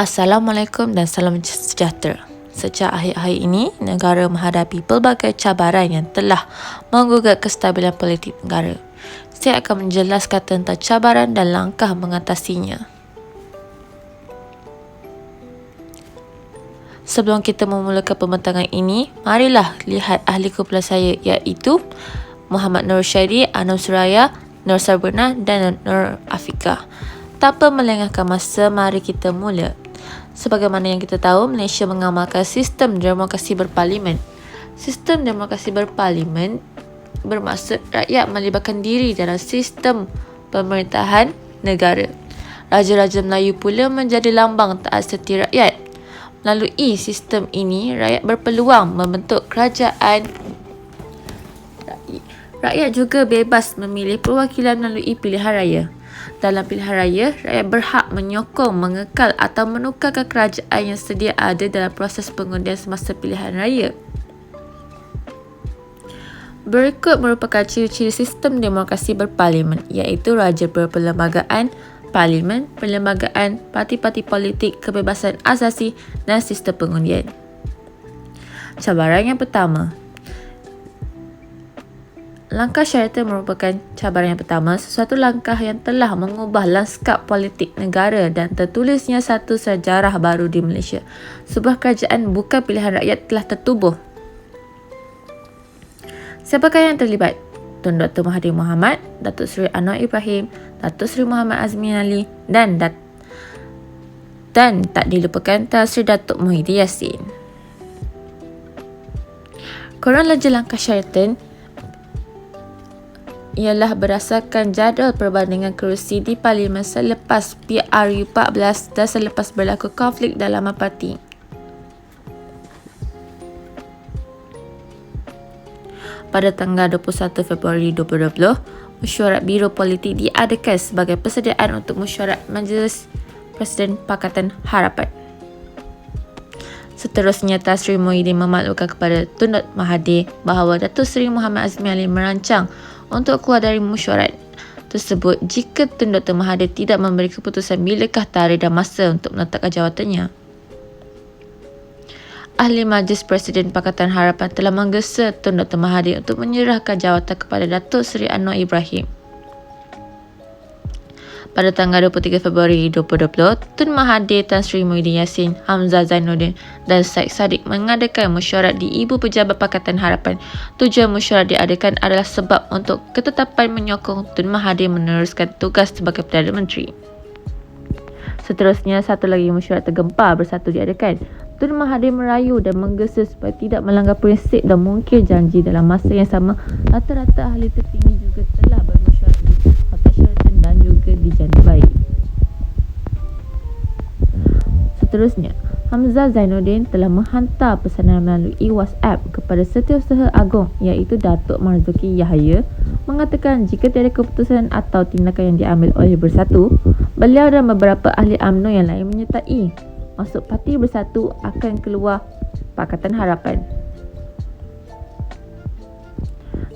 Assalamualaikum dan salam sejahtera. Sejak akhir-akhir ini, negara menghadapi pelbagai cabaran yang telah menggugat kestabilan politik negara. Saya akan menjelaskan tentang cabaran dan langkah mengatasinya. Sebelum kita memulakan pembentangan ini, marilah lihat ahli kumpulan saya iaitu Muhammad Nur Syairi, Anum Suraya, Nur Sarburna dan Nur Afika. Tanpa melengahkan masa, mari kita mula. Sebagaimana yang kita tahu, Malaysia mengamalkan sistem demokrasi berparlimen. Sistem demokrasi berparlimen bermaksud rakyat melibatkan diri dalam sistem pemerintahan negara. Raja-raja Melayu pula menjadi lambang taat setia rakyat. Melalui sistem ini, rakyat berpeluang membentuk kerajaan. Rakyat juga bebas memilih perwakilan melalui pilihan raya. Dalam pilihan raya, rakyat berhak menyokong, mengekal atau menukarkan kerajaan yang sedia ada dalam proses pengundian semasa pilihan raya. Berikut merupakan ciri-ciri sistem demokrasi berparlimen, iaitu raja berperlembagaan, parlimen, perlembagaan, parti-parti politik, kebebasan asasi dan sistem pengundian. Cabaran yang pertama. Langkah syariah merupakan cabaran yang pertama, sesuatu langkah yang telah mengubah lanskap politik negara dan tertulisnya satu sejarah baru di Malaysia. Sebuah kerajaan bukan pilihan rakyat telah tertubuh. Siapakah yang terlibat? Tun Dr. Mahathir Mohamad, Datuk Seri Anwar Ibrahim, Datuk Seri Muhammad Azmi Ali dan tak dilupakan Tan Sri Datuk Muhyiddin Yassin. Kronologi langkah syariah ialah berdasarkan jadual perbandingan kerusi di Parlimen selepas PRU14 dan selepas berlaku konflik dalaman parti. Pada tanggal 21 Februari 2020, mesyuarat Biro Politik diadakan sebagai persediaan untuk mesyuarat Majlis Presiden Pakatan Harapan. Seterusnya, Tan Sri Muhyiddin memaklumkan kepada Tun Dr. Mahathir bahawa Datuk Seri Muhammad Azmi Ali merancang untuk keluar dari mesyuarat tersebut jika Tun Dr. Mahathir tidak memberi keputusan bilakah tarikh dan masa untuk meletakkan jawatannya. Ahli Majlis Presiden Pakatan Harapan telah menggesa Tun Dr. Mahathir untuk menyerahkan jawatan kepada Datuk Seri Anwar Ibrahim. Pada tanggal 23 Februari 2020, Tun Mahathir, Tan Sri Muhyiddin Yassin, Hamzah Zainuddin dan Syed Saddiq mengadakan mesyuarat di Ibu Pejabat Pakatan Harapan. Tujuan mesyuarat diadakan adalah sebab untuk ketetapan menyokong Tun Mahathir meneruskan tugas sebagai Perdana Menteri. Seterusnya, satu lagi mesyuarat tergempar bersatu diadakan. Tun Mahathir merayu dan menggesa supaya tidak melanggar prinsip dan mungkir janji. Dalam masa yang sama, rata-rata ahli tertinggi juga telah bermesyuarat di Hotel Sheraton dan juga di Jani Baik. Seterusnya, Hamzah Zainuddin telah menghantar pesanan melalui WhatsApp kepada Setiausaha Agong iaitu Datuk Marzuki Yahaya mengatakan jika tiada keputusan atau tindakan yang diambil oleh Bersatu, beliau dan beberapa ahli UMNO yang lain menyertai masuk Parti Bersatu akan keluar Pakatan Harapan.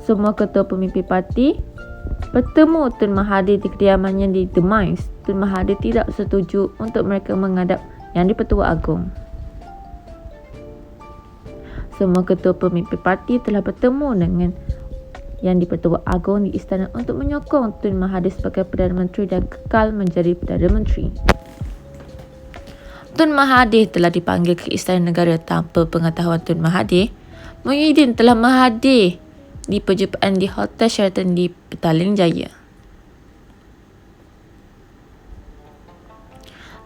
Semua ketua pemimpin parti bertemu Tun Mahathir di kediamannya di The Mines. Tun Mahathir tidak setuju untuk mereka menghadap Yang di-Pertua Agong. Semua ketua pemimpin parti telah bertemu dengan Yang di-Pertua Agong di istana untuk menyokong Tun Mahathir sebagai Perdana Menteri dan kekal menjadi Perdana Menteri. Tun Mahathir telah dipanggil ke Istana Negara tanpa pengetahuan Tun Mahathir. Muhyiddin telah menghadir di perjumpaan di Hotel Sheraton di Petaling Jaya.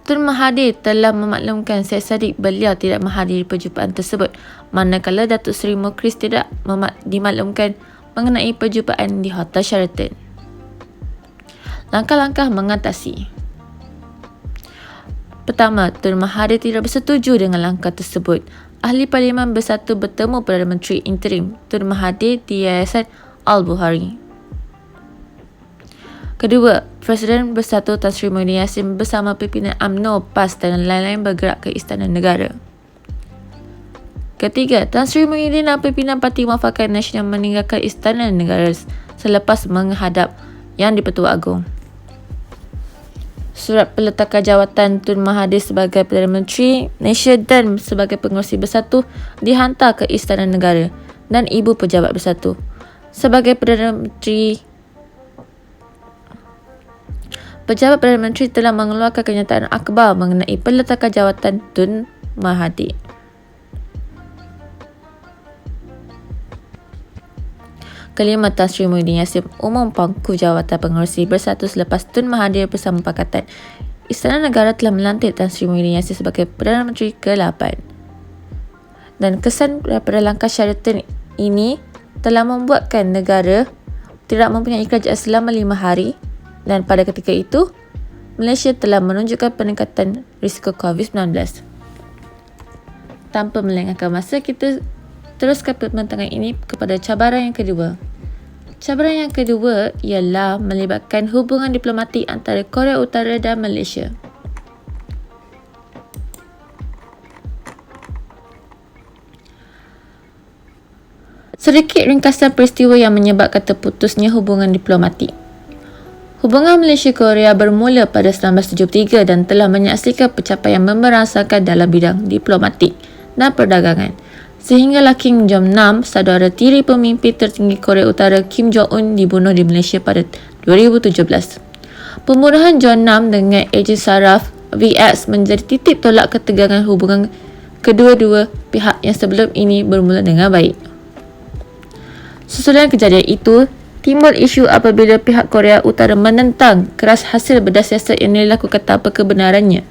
Tun Mahathir telah memaklumkan Syed Saddiq beliau tidak menghadiri perjumpaan tersebut, manakala Datuk Seri Mukhris tidak dimaklumkan mengenai perjumpaan di Hotel Sheraton. Langkah-langkah mengatasi. Pertama, Tun Mahathir tidak bersetuju dengan langkah tersebut. Ahli Parlimen Bersatu bertemu Perdana Menteri Interim Tun Mahathir di Yayasan Al-Bukhari. Kedua, Presiden Bersatu Tan Sri Muhyiddin Yassin bersama pimpinan UMNO, PAS dan lain-lain bergerak ke Istana Negara. Ketiga, Tan Sri Muhyiddin dan pimpinan Parti Muafakat Nasional meninggalkan Istana Negara selepas menghadap Yang di-Pertua Agong. surat peletakan jawatan Tun Mahathir sebagai Perdana Menteri Malaysia dan sebagai Pengerusi Bersatu dihantar ke Istana Negara dan Ibu Pejabat Bersatu. Sebagai Perdana Menteri, Pejabat Perdana Menteri telah mengeluarkan kenyataan akhbar mengenai peletakan jawatan Tun Mahathir. Kelima, Tan Sri Muhyiddin Yassin umum pangku jawatan Pengerusi Bersatu selepas Tun Mahathir bersama Pakatan. Istana Negara telah melantik Tan Sri Muhyiddin Yassin sebagai Perdana Menteri ke-8. Dan kesan daripada langkah Sheraton ini telah membuatkan negara tidak mempunyai kerajaan selama 5 hari, dan pada ketika itu Malaysia telah menunjukkan peningkatan risiko COVID-19. Tanpa melengahkan masa, kita teruskan pembincangan ini kepada cabaran yang kedua. Cabaran yang kedua ialah melibatkan hubungan diplomatik antara Korea Utara dan Malaysia. Sedikit ringkasan peristiwa yang menyebabkan terputusnya hubungan diplomatik. Hubungan Malaysia-Korea bermula pada 1973 dan telah menyaksikan pencapaian memberasakan dalam bidang diplomatik dan perdagangan. Sehinggalah Kim Jong-nam, saudara tiri pemimpin tertinggi Korea Utara Kim Jong-un, dibunuh di Malaysia pada 2017. Pembunuhan Jong-nam dengan ejen saraf VX menjadi titik tolak ketegangan hubungan kedua-dua pihak yang sebelum ini bermula dengan baik. Susulan kejadian itu, timbul isu apabila pihak Korea Utara menentang keras hasil bedah siasat yang dilakukan tanpa kebenarannya.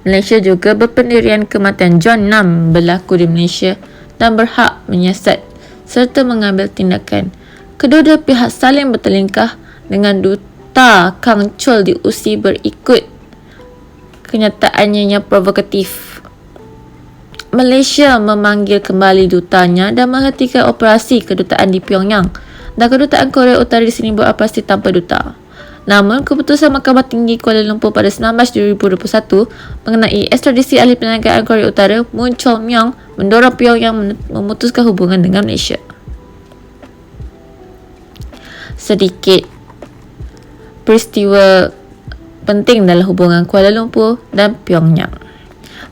Malaysia juga berpendirian kematian John Nam berlaku di Malaysia dan berhak menyiasat serta mengambil tindakan. Kedua-dua pihak saling bertelingkah dengan Duta Kang Chol diusir berikut kenyataannya yang provokatif. Malaysia memanggil kembali dutanya dan menghentikan operasi kedutaan di Pyongyang, dan kedutaan Korea Utara di sini beroperasi tanpa duta. Namun, keputusan Mahkamah Tinggi Kuala Lumpur pada 19 2021 mengenai ekstradisi ahli perniagaan Korea Utara Moon Chol-myong mendorong Pyongyang memutuskan hubungan dengan Malaysia. Sedikit peristiwa penting dalam hubungan Kuala Lumpur dan Pyongyang.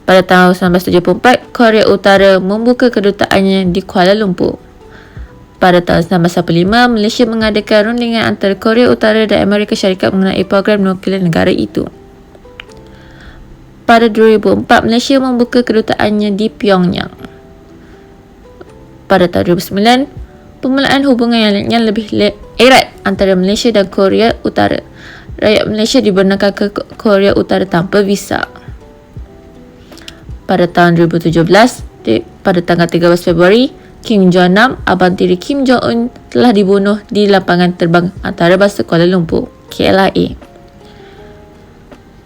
Pada tahun 1974, Korea Utara membuka kedutaannya di Kuala Lumpur. Pada tahun 1985, Malaysia mengadakan rundingan antara Korea Utara dan Amerika Syarikat mengenai program nuklear negara itu. Pada 2004, Malaysia membuka kedutaannya di Pyongyang. Pada tahun 2009, permulaan hubungan yang lebih erat antara Malaysia dan Korea Utara. Rakyat Malaysia dibenarkan ke Korea Utara tanpa visa. Pada tahun 2017, pada tanggal 13 Februari, Kim Jong-nam, abang tiri Kim Jong-un, telah dibunuh di lapangan terbang antarabangsa Kuala Lumpur, KLIA.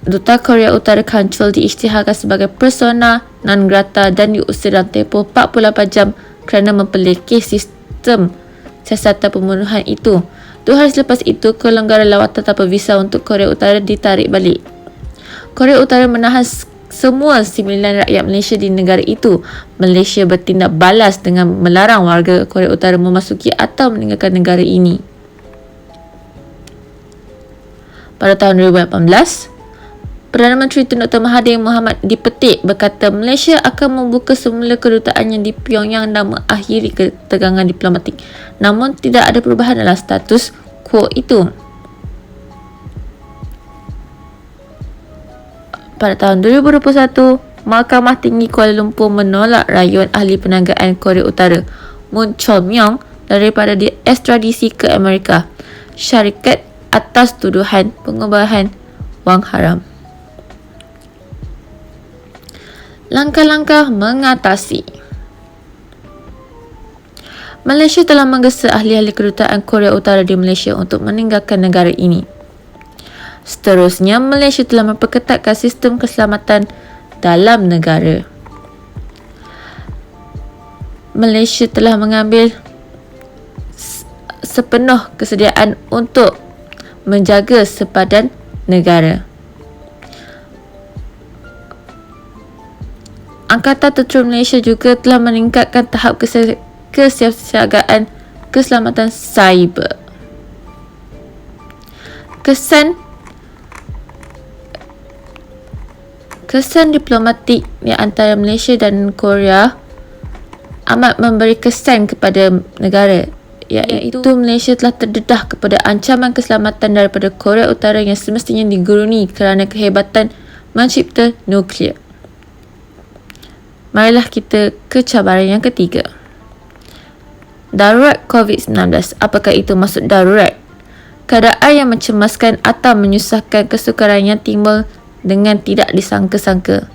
Duta Korea Utara Kang Chol diisytiharkan sebagai persona non grata dan diusir dalam tempoh 48 jam kerana memperlekeh sistem siasatan pembunuhan itu. 2 hari selepas itu, kelonggaran lawatan tanpa visa untuk Korea Utara ditarik balik. Korea Utara menahan semua 9 rakyat Malaysia di negara itu. Malaysia bertindak balas dengan melarang warga Korea Utara memasuki atau meninggalkan negara ini. Pada tahun 2018, Perdana Menteri Tun Dr. Mahathir Mohamad dipetik berkata Malaysia akan membuka semula kedutaannya di Pyongyang dan mengakhiri ketegangan diplomatik. Namun tidak ada perubahan dalam status quo itu. Pada tahun 2021, Mahkamah Tinggi Kuala Lumpur menolak rayuan ahli perniagaan Korea Utara Moon Chol-myong daripada diekstradisi ke Amerika Syarikat atas tuduhan pengubahan wang haram. Langkah-langkah mengatasi. Malaysia telah menggesa ahli-ahli kedutaan Korea Utara di Malaysia untuk meninggalkan negara ini. Seterusnya, Malaysia telah memperketatkan sistem keselamatan dalam negara. Malaysia telah mengambil sepenuh kesediaan untuk menjaga sepadan negara. Angkatan Tentera Malaysia juga telah meningkatkan tahap kesiapsiagaan keselamatan cyber. Kesan Kesan diplomatik di antara Malaysia dan Korea amat memberi kesan kepada negara, iaitu Malaysia telah terdedah kepada ancaman keselamatan daripada Korea Utara yang semestinya diguruni kerana kehebatan mencipta nuklear. Marilah kita ke cabaran yang ketiga. Darurat COVID-19. Apakah itu maksud darurat? Keadaan yang mencemaskan atau menyusahkan kesukaran yang timbul dengan tidak disangka-sangka.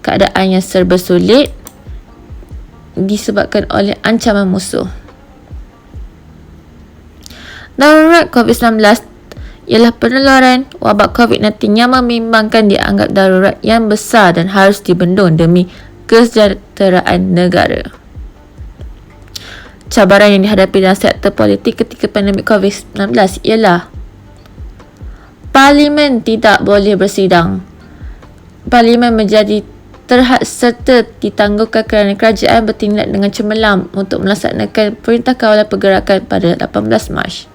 Keadaan yang serba sulit disebabkan oleh ancaman musuh. Darurat COVID-19 ialah penularan wabak COVID-19 yang membimbangkan dianggap darurat yang besar dan harus dibendung demi kesejahteraan negara. Cabaran yang dihadapi dalam sektor politik ketika pandemik COVID-19 ialah Parlimen tidak boleh bersidang. Parlimen menjadi terhad serta ditangguhkan kerana kerajaan bertindak dengan cemerlang untuk melaksanakan Perintah Kawalan Pergerakan pada 18 Mac.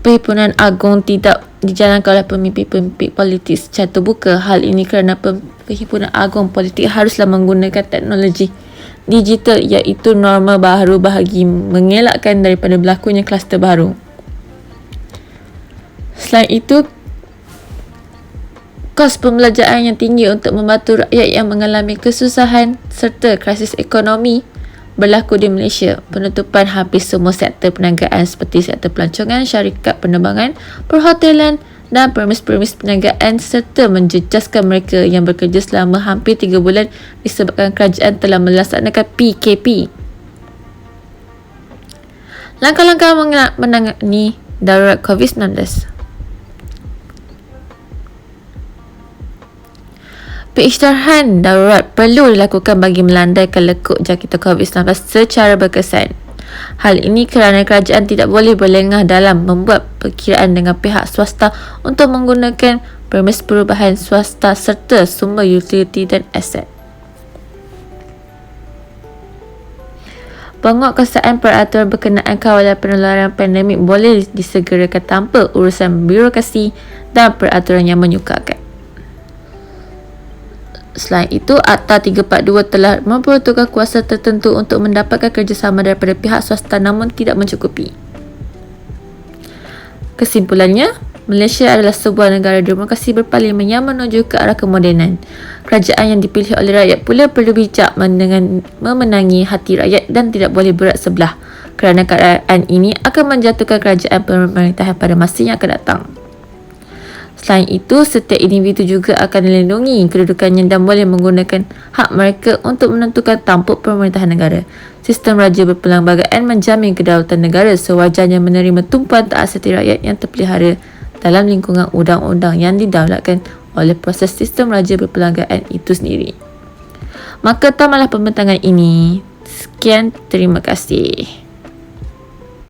Perhimpunan Agung tidak dijalankan oleh pemimpin-pemimpin politik secara terbuka. Hal ini kerana Perhimpunan Agung Politik haruslah menggunakan teknologi digital, iaitu norma baharu bagi mengelakkan daripada berlakunya kluster baru. Selain itu, kos pembelajaran yang tinggi untuk membantu rakyat yang mengalami kesusahan serta krisis ekonomi berlaku di Malaysia. Penutupan hampir semua sektor perniagaan seperti sektor pelancongan, syarikat penerbangan, perhotelan dan permis-permis perniagaan serta menjejaskan mereka yang bekerja selama hampir 3 bulan disebabkan kerajaan telah melaksanakan PKP. Langkah-langkah menangani darurat COVID-19. Pengisytiharan darurat perlu dilakukan bagi melandaikan lekuk jangkitan COVID-19 secara berkesan. Hal ini kerana kerajaan tidak boleh berlengah dalam membuat perkiraan dengan pihak swasta untuk menggunakan permis perubahan swasta serta sumber utility dan aset. Penguatkuasaan peraturan berkenaan kawalan penularan pandemik boleh disegerakan tanpa urusan birokrasi dan peraturan yang menyukarkan. Selain itu, Akta 342 telah memperuntukkan kuasa tertentu untuk mendapatkan kerjasama daripada pihak swasta namun tidak mencukupi. Kesimpulannya, Malaysia adalah sebuah negara demokrasi berparlimen yang menuju ke arah kemodenan. Kerajaan yang dipilih oleh rakyat pula perlu bijak dengan memenangi hati rakyat dan tidak boleh berat sebelah, kerana keadaan ini akan menjatuhkan kerajaan pemerintahan pada masa yang akan datang. Selain itu, setiap individu juga akan dilindungi kedudukannya dan boleh menggunakan hak mereka untuk menentukan tampuk pemerintahan negara. Sistem raja berpelangbagaan menjamin kedaulatan negara sewajarnya menerima tumpuan taksati rakyat yang terpelihara dalam lingkungan undang-undang yang didaulatkan oleh proses sistem raja berpelangbagaan itu sendiri. Maka tamatlah pembentangan ini. Sekian, terima kasih.